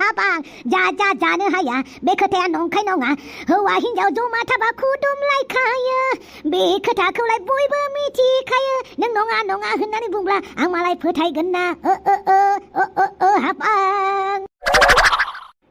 हाबां जा जानो हाया बे खोथाया नंखाय नङा हौवा हिनजाव जमा थाबा खुदुमलायखायो बे खोथाखौलाय बयबो मिथिखायो नों नङा नङा होननानै बुंब्ला आं मालाय फोथायगोन ना हाबां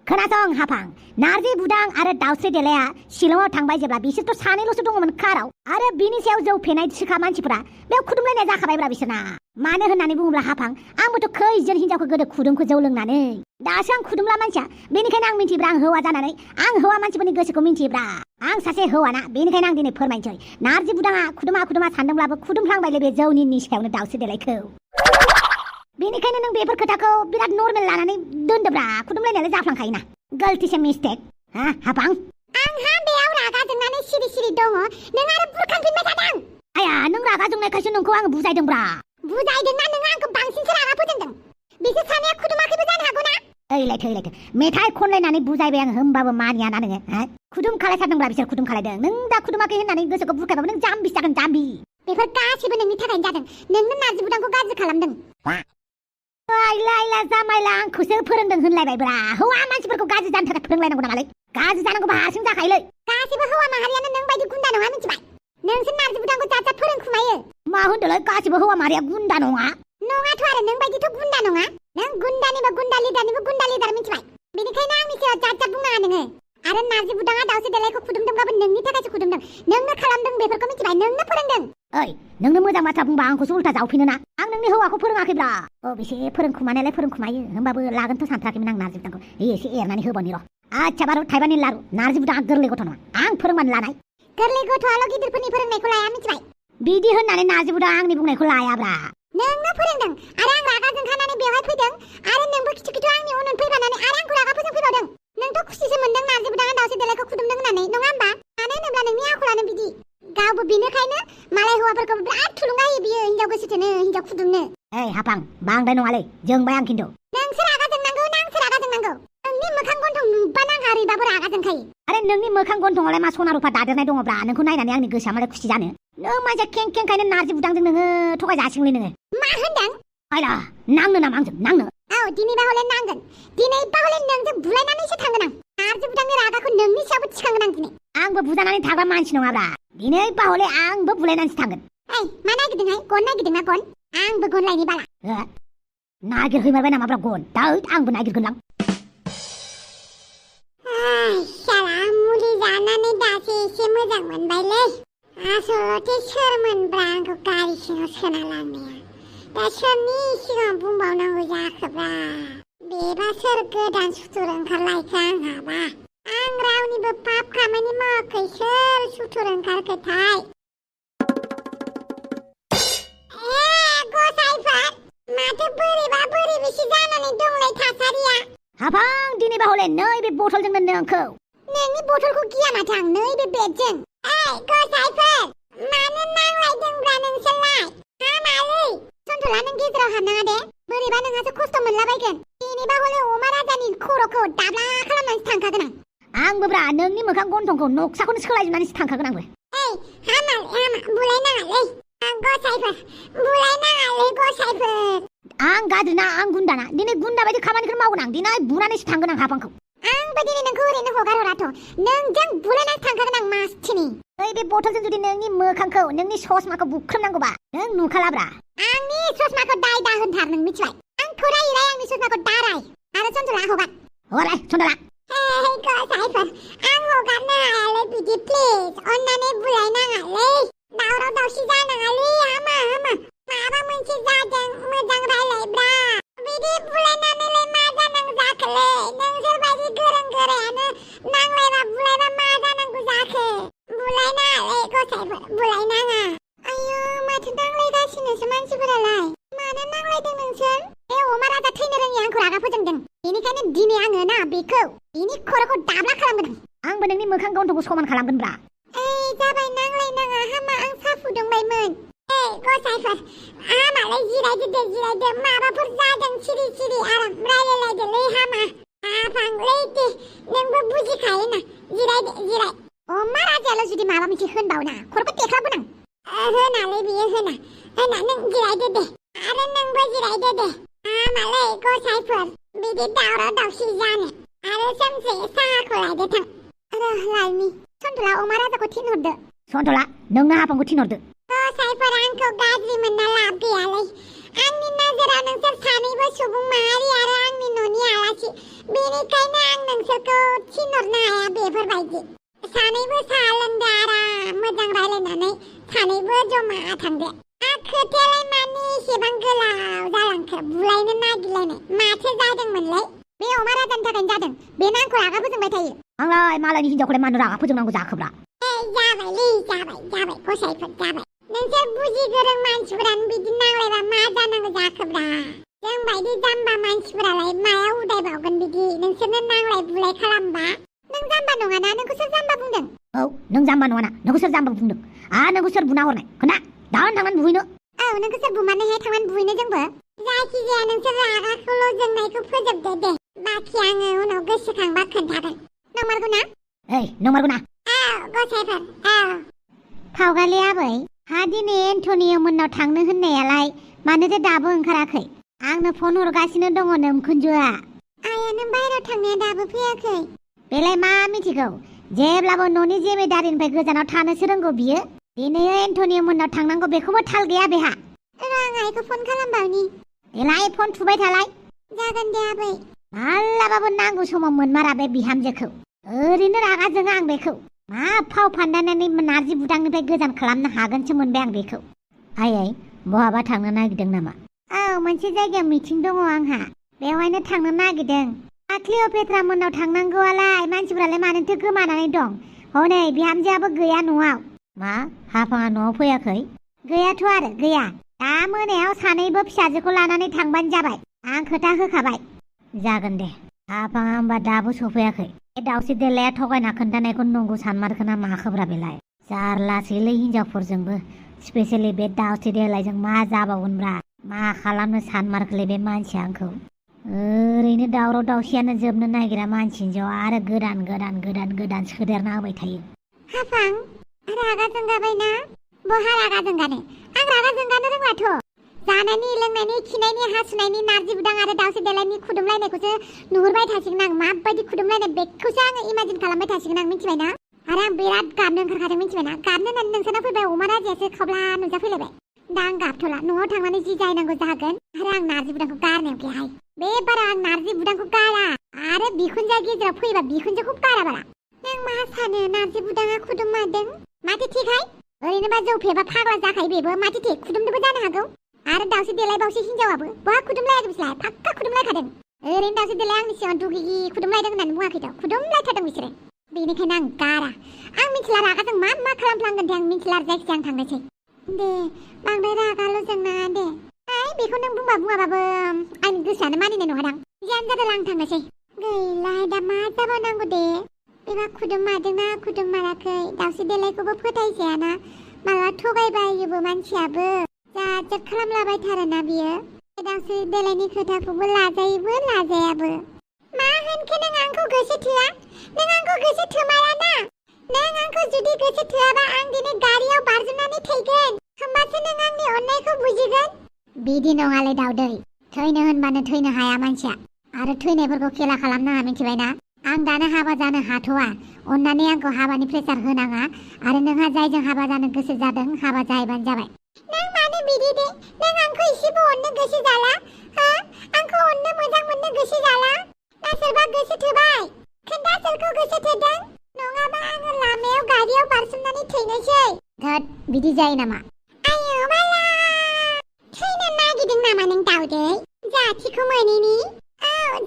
खोनासं हाफां नारजि बुदां आरो दाउस्रि देलाया शिलंआव थांबाय जेब्ला बिसोरथ' सानैल'सो दङमोन काराव आरो बिनि सायाव जौ फेनाय सिखा मानसिफोरा बेयाव खुदुमलायनाय जाखाबायब्रा बिसोरना मानो होननानै बुङोब्ला हाफां आंबोथ' खैजोन हिनजावखौ गोदो खुदुमखौ जौ लोंनानै दासो आं खुदुमला मानसिया बेनिखायनो आं मिथिब्रा आं हौवा जानानै आं हौवा मानसिफोरनि गोसोखौ मिथिब्रा आं सासे हौवाना बेनिखायनो आं दिनै फोरमायनोसै नारजि बुदाङा खुदुमा सानदोंब्लाबो खुदुमफ्लांबायलै बे जौनि निसायावनो दाउस्रि देलायखौ बेनिखायनो नों बेफोर खोथाखौ बिराद नर्मेल लानानै दोनदोब्रा खुदुमलायनायालाय जाफ्लांखायोना गलतिसे मिस्टेक हाफां आंहा बेयाव रागा जोंनानै सिरि दङ नों आरो बुरखांफिनबाय थादों आया नों रागा जोंनायखायसो नोंखौ आं बुजायदोंब्रा बुजायदोंना नों आंखौ बांसिनसो रागा फोजोंदों बिसोर सानैया खुदुमाखैबो जानो हागौ ना ओइलायथो मेथाइ खनलायनानै बुजायबाय आं होमबाबो मानियाना नोङो खुदुम खालायथारदोंब्रा बिसोर खुदुम खालायदों नों दा खुदुमाखै होननानै गोसोखौ बुरखायबाबो नों जाम्बिसो जागोन जाम्बि बेफोर गासिबो नोंनि थाखायनो जादों नोंनो नारजि बुदांखौ गाज्रि खालामदों आइला जामाइला आंखौसो फोरोंदों होनलायबायब्रा हौवा मानसिफोरखौ गाज्रि जानो थाखाय फोरोंलायनांगौ नामालै गाज्रि जानांगौबा हारसिं जाखायोलै गासिबो हौवा माहारियानो नों बायदि गुन्दा नङा मिथिबाय नोंसोर नारजि बुदांखौ जाजा फोरोंखुमायो मा होनदोंलै गासिबो हौवा माहारिया गुन्दा नङा नङाथ' आरो नों बायदिथ' गुन्दा नङा नों गुन्दानिबो गुन्दा लिडार मिथिबाय बेनिखायनो आंनि सायाव जाजा बुंनाङा नोङो आरो नारजि बुदाङा दाउस्रि देलायखौ खुदुमदोंबाबो नोंनि थाखायसो खुदुमदों नोंनो खालामदों बेफोरखौ मिथिबाय नोंनो फोरोंदों ओइ नोंनो मोजां बाथ्रा बुंबा आंखौसो उल्था जावफिनो ना आं नोंनि हौवाखौ फोरोङाखैब्रा बेसे फोरोंखुमानायालाय फोरोंखुमायो होमबाबो लागोनथ' सानथाराखैमोन आं नारजि बुदांखौ एसे एरनानै होबावनि र' आच्छा बारु थाइबानि लारु नारजि बुदाङा गोरलै गथ' नङा आं फोरोंबानो लानाय गोरलै गथ'आल' गिदिरफोरनि फोरोंनायखौ लाया मिथिबाय बिदि होननानै नारजि बुदाङा आंनि बुंनायखौ लायाब्रा नोंनो फोरोंदों आरो आं रागा जोंखानानै बेवहाय फैदों आरो नोंबो खिथु आंनि उन फैफानानै आरो आंखौ रागा फोजोंफैबावदों नोंथ' खुसिसो मोनदों नारजि बुदाङा दाउस्रि देलायखौ खुदुमदों होननानै नङा होमबा मानो होनोब्ला नोंनि आखलानो बिदि गावबो बिनिखायनो मालाय हौवाफोरखौ बिराद थुलुंगा होयो बियो हिनजाव गोसोथोनो हिनजाव खुदुमनो हाफां बांद्राय नङालै जोंबाय आं खिन्थु नोंसो रागा जोंनांगौ नांसो रागा जोंनांगौ नोंनि मोखां गन्थं नुबा नांहा ओरैबाबो रागा जोंखायो आरे नोंनि मोखां गन्थंआवलाय मा सना रुफा दादेरनाय दङब्रा नोंखौ नायनानै आंनि गोसोआ मालाय खुसि जानो नों मानसिया खेंखायनो नारजि बुदांजों नोङो थगायजासिगोनलै नोङो मा होनदों आयला नांनो नामा आंजों नांनो दिनैबा हले नांगोन दिनैबा हले नोंजों बुलायनानैसो थांगोन आं नारजि बुदांनि रागाखौ नोंनि सायावबो थिखांगोन आं दिनै आंबो बुजानानै थाग्रा मानसि नङाब्रा दिनैबा हले आंबो बुलायनानैसो थांगोन मा नागिरदोंहाय गन नागिरदोंना गन आंबो गन लायनि बाला नागिरहैमारबाय नामाब्रा गन दाउद आंबो नागिरगोनलां शाला मुलि जानानै दासो एसे मोजां मोनबायलै आसलथे सोरमोनब्रा आंखौ गारि सिङाव सोना लांनाया दा सोरनि सिगाङाव बुंबावनांगौ जाखोब्रा बेबा सोर गोदान सुथुर ओंखारलायखो आंहाबा आं रावनिबो पाप खामानि मावाखै सोर सुथुर ओंखारखोथाय गसाइफोर माथो बोरैबिसो जानानै दंलाय थासारिया हाफां दिनैबा हले नैबे बथलजोंनो नोंखौ नोंनि बथलखौ गिया माथो आं नैबे बेगजों गसाइफोर मानो नांलायदोंब्रा नोंसोरलाय हामालै सन्थला नों गेजेराव हाबनाङा दे बोरैबा नोंहासो खस्थ' मोनलाबायगोन दिनैबा हले अमा राजानि खर'खौ दाब्ला खालामनानैसो थांखागोन आंबोब्रा नोंनि मोखां गन्थंखौ नक्साखौनो सोलायजोबनानैसो थांखागोन आंबो हामा बुलायनाङालै गसाइफोर बुलायनाङालै गसाइफोर आं गाज्रिना आं गुन्दाना दिनै गुन्दा बायदि खामानिखौ मावगोन आं दिनै बुनानैसो थांगोन आं हाफांखौ आंबो दिनै नोंखौ ओरैनो हगार हराथ' नोंजों बुलायनानै थांखागोन आं मासथिनि बे बथलजों जुदि नोंनि मोखांखौ नोंनि ससमाखौ बुख्रोमनांगौबा नों नुखालाब्रा आंनि ससमाखौ दाय दा होनथार नों मिथिबाय आंखौ रायलाय आंनि ससमाखौ दाराय आरो सन्थला हगारलाय सन्थला गसाइफोर आं हगारनो हायालै बिदि प्लिज अन्नानै बुलायनाङालै दावराव दावसि जानाङालै हामा माबा मोनसे जादों मोजां रायलायब्रा बिदि बुलायनानैलाय मा जानांगौ जाखोलै नोंसोर बायदि गोरों गोरायानो नांलायबा बुलायबा मा जानांगौ जाखो बुलायनाङालै गसाइफोर बुलायनाङा आयु माथो नांलायगासिनोसो मानसिफोरालाय मानो नांलायदों नोंसोर बे अमा राजा थैनो रोङि आंखौ रागा फोजोंदों बेनिखायनो दिनै आङो ना बेखौ बिनि खर'खौ दाब्ला खालामगोन आंबो नोंनि मोखां गन्थंखौ समान खालामगोनब्रा जाबाय नांलायनाङा हामा आं साहा फुदुंबायमोन गसाइफोर हामालाय जिरायदो माबाफोर जादों सिरि आराम रायलायलायदोलै हामा हाफांलै दे नोंबो बुजिखायोना जिराय अमा राजायाल' जुदि माबा मोनसे होनबावना खर'खौ देख्लाबगोन आं होनालै बियो होना नों जिरायदो दे आरो नोंबो जिरायदो दे हामालै गसाइफोर बिदि दावराव दावसि जानो आरो सानसे साहाखौ लायदो थां आरो लायनि सन्तला अमा राजाखौ थिनहरदो सन्तला नोंनो हाफांखौ थिनहरदो गसाइफोर आंखौ गाज्रि मोनना लाब गैयालै आंनि नोजोराव नोंसोर सानैबो सुबुं माहारि आरो आंनि न'नि आलासि बेनिखायनो आं नोंसोरखौ थिनहरनो हाया बेफोरबायदि सानैबो साहा लोंदो आराम मोजां रायलायनानै सानैबो जमा थांदो खोथायालाय मानि एसेबां गोलाव जालांखो बुलायनो नागिरलायनाय माथो जादोंमोनलाय बे अमा राजानि थाखायनो जादों बेनो आंखौ रागा फोजोंबाय थायो आंलाय मालायनि हिनजावखौलाय मानो रागा फोजोंनांगौ जाखोब्रा जाबायलै जाबाय गसाइफोर जाबाय नोंसोर बुजि गोरों मानसिफोरानो बिदि नांलायबा मा जानांगौ जाखोब्रा जों बायदि जाम्बा मानसिफोरालाय मायाव उदायबावगोन बिदि नोंसोरनो नांलाय बुलाय खालामबा नों जाम्बा नङाना नोंखौ सोर जाम्बा बुंदों औ नों जाम्बा नङाना नोंखौ सोर जाम्बा बुंदों नोंखौ सोर बुना हरनाय खोना दानो थांनानै बुहैनो औ नोंखौ सोर बुमानोहाय थांनानै बुहैनो जोंबो जायखिजाया नोंसोर रागाखौल' जोंनायखौ फोजोबदो दे बाखि आङो उनाव गोसोखांबा खोन्थागोन नंमारगौ ना नंमारगौ ना औ गसाइफोर औ फावगालि आबै हा दिनै एन्ट'निय' मोननाव थांनो होननायालाय मानोथो दाबो ओंखाराखै आंनो फन हरगासिनो दङ नोमखुनजोआ आइयानो बाहेरायाव थांनाया दाबो फैयाखै बेलाय मा मिथिगौ जेब्लाबो न'नि जिम्मेदारिनिफ्राय गोजानाव थानोसो रोंगौ बियो दिनै एन्ट'निय' मोननाव थांनांगौ बेखौबो थाल गैया बेहा आं आइखौ फन खालामबावनि देलाय फन थुबाय थालाय जागोन दे आबै मालाबाबो नांगौ समाव मोनमारा बे बिहामजोखौ ओरैनो रागा जोङो आं बेखौ मा फाव फान्दायनानै नारजि बुदांनिफ्राय गोजान खालामनो हागोनसो मोनबाय आं बेखौ आइ बहाबा थांनो नागिरदों नामा औ मोनसे जायगायाव मिटिं दङ आंहा बेवहायनो थांनो नागिरदों क्लिअपेट्रा मोननाव थांनांगौआलाय मानसिफोरालाय मानोथो गोमानानै दं हनै बिहामजोआबो गैया न'आव मा हाफाङा न'आव फैयाखै गैयाथ' आरो गैया दा मोनायाव सानैबो फिसाजोखौ लानानै थांबानो जाबाय आं खोथा होखाबाय जागोन दे हाफाङा होमबा दाबो सफैयाखै बे दावस्रि देलाया थगायना खोन्थानायखौ नंगौ सानमारखोना माखोब्रा बेलाय जारलासैलै हिनजावफोरजोंबो स्पेसियेलि बे दावस्रि देलायजों मा जाबावगोनब्रा मा खालामनो सानमारखोलै बे मानसिया आंखौ ओरैनो दावराव दावसियानो जोबनो नागिरा मानसिनि ज' आरो गोदान सोदेरना होबाय थायो हाफां रागा जोंगाबायना बहा रागा जोंगानो आं रागा जोंगानो रोङाथ' जानायनि लोंनायनि खिनायनि हासुनायनि नारजि बुदां आरो दावस्रि देलायनि खुदुमलायनायखौसो नुहुरबाय थासिगोन आं माबायदि खुदुमलायनाय बेखौसो आङो इमाजिन खालामबाय थासिगोन आं मिथिबायना आरो आं बिराद गाबनो ओंखारखादों मिथिबायना गाबनो होननानै नोंसानाव फैबाय अमा राजायासो खावब्ला नुजाफैलायबाय दा आं गाबथ'ला न'आव थांनानै जि जायनांगौ जागोन आरो आं नारजि बुदांखौ गारनायाव गैयाहाय बे बारा आं नारजि बुदांखौ गारा आरो बिखुनजोआ गेजेराव फैबा बिखुनजोखौ गारा बारा नों मा सानो नारजि बुदाङा खुदुममारदों माथो थिगहाय ओरैनोबा जौ फेबा फाग्ला जाखायो बेबो माथो थिग खुदुमनोबो जानो हागौ आरो दावस्रि देलायबावसो हिनजावाबो बहा खुदुमलायाखै बिसोरलाय फाक्का खुदुमलायखादों ओरैनो दावस्रि देलाय आंनि सिगाङाव दुगि खुदुमलायदों होननानै बुङाखैथ' खुदुमलायथारदों बिसोरो बेनिखायनो आं गारा आं मिथिला रागाजों मा खालामफ्लांगोन आं मिथिला जायखिजाया आं थांनोसै दे बांद्राय रागाल' जोंना दे बेखौ नों बुङाबाबो आंनि गोसोआनो मानिनाय नङादां जियानो जादों आं थांनोसै गैलाहाय दा मा जाबावनांगौ दे बेबा खुदुममारदोंना खुदुममाराखै दावस्रि देलायखौबो फोथायजायाना माला थगायबायोबो मानसियाबो जाजोब खालामलाबायथारोना बियो दावस्रि देलायनि खोथाखौबो लाजायोबो लाजायाबो मा होनखो नों आंखौ गोसो थोआ नों आंखौ गोसो थोमाराना नों आंखौ जुदि गोसो थोआबा आं दिनै गारियाव बारजुमनानै थैगोन होमबासो नों आंनि अननायखौ बुजिगोन बिदि नङालै दावदै थैनो होनबानो थैनो हाया मानसिया आरो थैनायफोरखौ खेला खालामनाङा मिथिबायना आं दानो हाबा जानो हाथ'वा अननानै आंखौ हाबानि प्रेसार होनाङा आरो नोंहा जायजों हाबा जानो गोसो जादों हाबा जाहैबानो जाबाय नों मानो बिदि दे नों आंखौ एसेबो अननो गोसो जाला आंखौ अननो मोजां मोननो गोसो जाला ना सोरबा गोसो थोबाय खोन्था सोरखौ गोसो थोदों नङाबा आङो लामायाव गारियाव बारसोमनानै थैनोसै धोद बिदि जायो नामा आयौ माला थैनो नागिरदों नामा नों दावदै जाथिखौ मोनैनि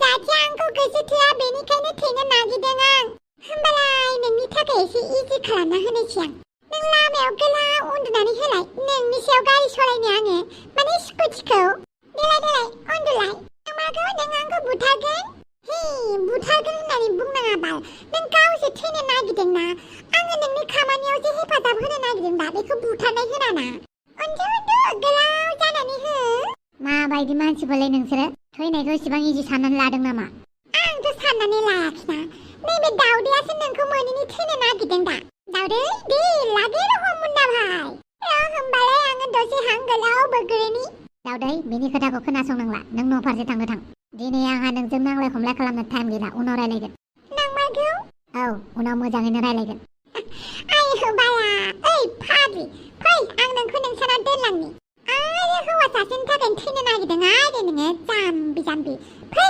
जाथिया आंखौ गोसो थोआ बेनिखायनो थैनो नागिरदों आं होमबालाय नोंनि थाखाय एसे इजि खालामना होनोसै आं नों लामायाव गोलाव उन्दुनानै होलाय नोंनि सायाव गारि सालायनो आङो माने स्कुटिखौ देलाय उन्दुलाय नङागौ नों आंखौ बुथारगोन बुथारगोन होननानै बुंनाङा बाल नों गावसो थैनो नागिरदोंना आङो नोंनि खामानियावसो हेफाजाब होनो नागिरदों दा बेखौ बुथारनाय होनाना उन्दु गोलाव जानानै हो माबायदि मानसिफोरलाय नोंसोरो थैनायखौ इसेबां इजि साननानै लादों नामा आंथ' साननानै लायाखैना नैबे दावदैयासो नोंखौ मोनैनि थैनो नागिरदों दा दावदै दे लागे रह मुन्ना भाई होमबालाय आङो दसे हां गोलाव बोग्रोनि दावदै बेनि खोथाखौ खोनासंनांला नों न' फारसे थांनो थां दिनै आंहा नोंजों नांलाय खमलाय खालामनो टाइम गैला उनाव रायलायगोन नांमारगौ औ उनाव मोजाङैनो रायलायगोन आय बाया ओइ फाग्लि फै आं नोंखौ नोंसानाव दोनलांनि आरो हौवा सासेनि थाखाय थैनो नागिरदों आरो नोङो जाम्बि जाम्बि फै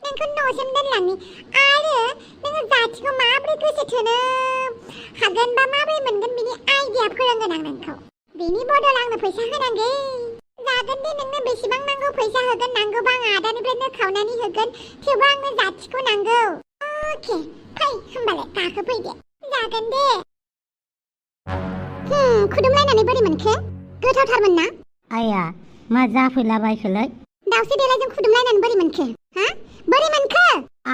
नोंखौ न'सिम दोनलांनि आरो नोङो जाथिखौ माबोरै गोसो थोनो हागोन बा माबोरै मोनगोन बिनि आइडिया फोरोंगोन आं नोंखौ बेनि बदल आंनो फैसा होनांगोन जागोन दे नोंनो बेसेबां नांगौ फैसा होगोन नांगौबा आं आदानिफ्रायनो खावनानै होगोन थेवबो आंनो जाथिखौ नांगौ अके फै होमबालाय गाखोफैदो जागोन दे खुदुमलायनानै बोरै मोनखो गोथावथारमोन ना आया मा जाफैलाबायखोलै दाउस्रि देलायजों खुदुमलायनानै बोरै मोनखो हा बोरै मोनखो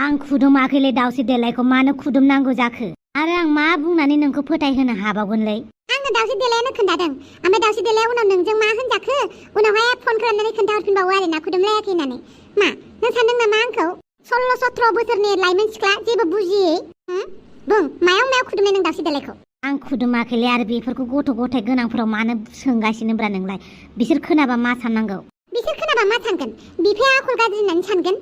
आं खुदुमाखैलै दाउस्रि देलायखौ मानो खुदुमनांगौ जाखो आरो आं मा बुंनानै नोंखौ फोथायहोनो हाबावगोनलै आंनो दाउस्रि देलायानो खोन्थादों ओमफ्राय दाउस्रि देलाया उनाव नोंजों मा होनजाखो उनावहाय फन खालामनानै खोन्थाहरफिनबावो आरो ना खुदुमलायाखै होननानै मा नों सानदों नामा आंखौ 16-17 बोसोरनि लाइमोन सिख्ला जेबो बुजियै बुं मायाव खुदुमनाय नों दाउस्रि देलायखौ आं खुदुमाखैलै आरो बेफोरखौ गथ' गथाय गोनांफोराव मानो सोंगासिनोब्रा नोंलाय बिसोर खोनाबा मा साननांगौ बिसोर खोनाबा मा सानगोन बिफाया आखल गाज्रि होननानै सानगोन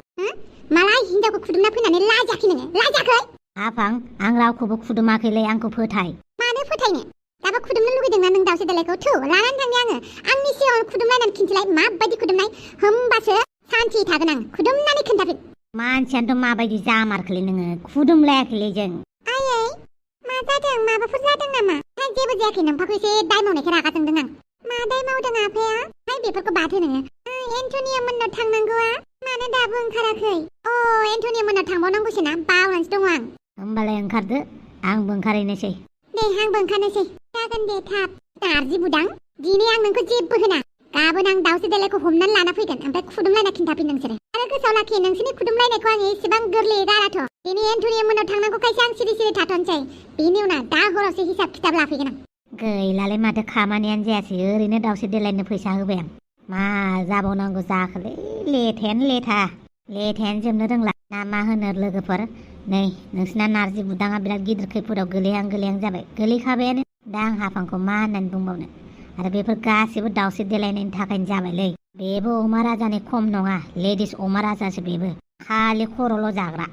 मालाय हिनजावखौ खुदुमना फैनानै लाजाखै नोङो लाजाखै आफां आं रावखौबो खुदुमाखैलै आंखौ फोथाय मानो फोथायनो दाबो खुदुमनो लुगैदोंना नों दाउस्रि देलायखौ थौ लानानै थांनि आङो आंनि सिगाङाव खुदुमलायनानै खिन्थिलाय माबायदि खुदुमनाय होमबासो सान्थि थागोन आं खुदुमनानै खोन्थाफिन मानसियानोथ' माबायदि जामारखोलै नोङो खुदुमलायाखैलै जों आयै मा जादों माबाफोर जादों नामा जेबो जायाखै नोंफाखौ एसे दाय मावनायखाय रागा जोंदों आं मा दाय मावदों आफाया बेफोरखौ बाद हो नोङो एन्टनिया मोननाव थांनांगौआ मानो दाबो ओंखाराखै एन्टनिया मोननाव थांबावनांगौसो ना बावनानैसो दङ आं होमबालाय ओंखारदो आंबो ओंखारहैनोसै दे आंबो ओंखारनोसै जागोन दे थाब नारजि बुदां दिनै आं नोंखौ जेबो होना गाबोन आं दाउस्रि देलायखौ हमनानै लाना फैगोन ओमफ्राय खुदुमलायना खिन्थाफिन नोंसोरो आरो गोसोआव लाखि नोंसोरनि खुदुमलायनायखौ आं एसेबां गोरलैयै गाराथ' दिनै एन्टनिया मोननाव थांनांगौखायसो आं सिरि सिरि थाथ'नोसै बेनि उनाव दा हरावसो हिसाब खिथाब लाफैगोन आं गैलालै माथो खामानियानो जायासै ओरैनो दाउस्रि देलायनो फैसा होबाय आं मा जाबावनांगौ जाखोलै लेथायानो जोबनो रोंला ना मा होनो लोगोफोर नै नोंसिना नारजि बुदाङा बिराद गिदिर खैफोदाव गोलैहां जाबाय गोलैखाबायानो दा आं हाफांखौ मा होननानै बुंबावनो आरो बेफोर गासिबो दाउस्रि देलायनायनि थाखायनो जाबायलै बेबो अमा राजानि खम नङा लेडिस अमा राजासो बेबो खालि खर'ल' जाग्रा